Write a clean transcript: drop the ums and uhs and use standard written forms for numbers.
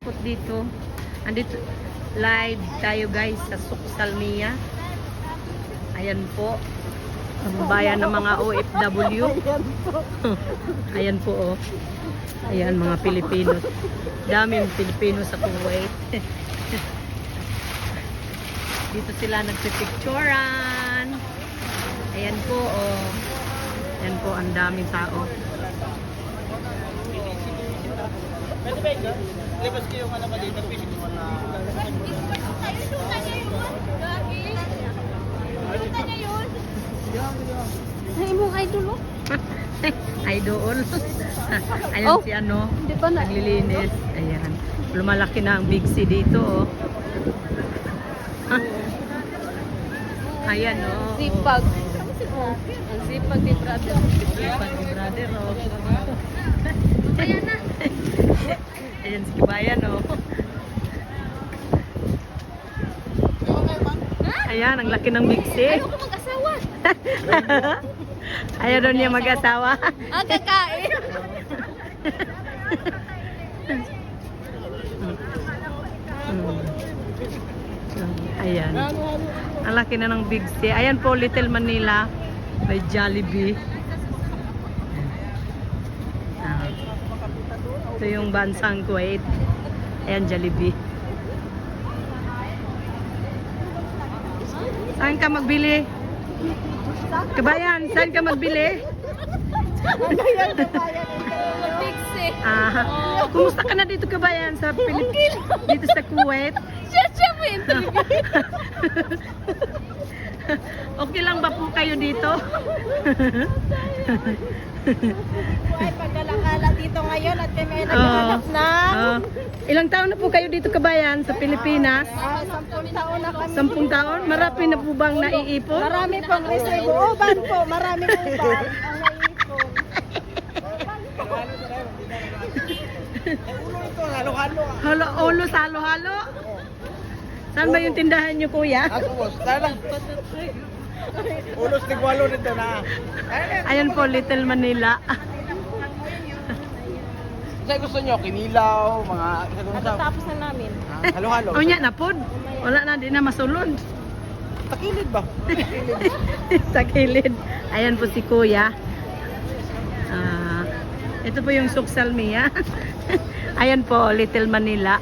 ikot dito. Andito, live tayo guys sa Suksalmiya. Ayan po. Ang bayan ng mga OFW. Ayan po oh. Ayan mga Pilipino. Daming Pilipino sa Kuwait. Dito sila nagpipicturan. Ayan po oh. Ayan po ang daming tao. Pwede ba ito? Libas ko yung ano ba dito? Fishing mo na... Ay, mong idol oh. Idol. Ayan Oh, si ano. di ba na? Naglilinis. Ayan. Lumalaki na ang Big C dito oh. Ayan oh. Sipag. Ang sipag ni brother. Sipag ni brother oh. Ayan na. Ayan si Kibayan oh. Ayan, ang laki ng Big C. Ayaw ko mag-asawa. Ayaw daw niya mag-asawa. Ah, kakain. Ayan. Ang laki na ng Big C. Ayan po, Little Manila. May Jollibee. Ito yung bansang Kuwait. Ayan, Jollibee. Saan ka magbili? Kabayan, saan ka magbili? Pixie. Kumusta ka na dito kabayan sa Pilipinas? Dito sa Kuwait? Siya mo yun. Okay lang ba po kayo dito? Ay, pagkalakala dito ngayon at kami ay naghahanap ng Ilang taon na po kayo dito kabayan sa Pilipinas? 10 taon na kami. 10 taon? Marami na po bang naiipon? Marami pong resibo. Uban po, marami pong uban ang naiipon. Ulo ito, halo-halo. Ulo, halo-halo? Saan ba yung tindahan nyo kuya? Ako boss, sana. Ulos tigwalo nito na. Ayan po, Little Manila. Kasi gusto nyo, kinilaw, mga isa Tapos na namin. halo-halo. O nya na po. Wala na, di na masulod. Takilid ba? Sa kilid. Ayan po si kuya. Ito po yung Suksalmiya. Ayan po, Little Manila.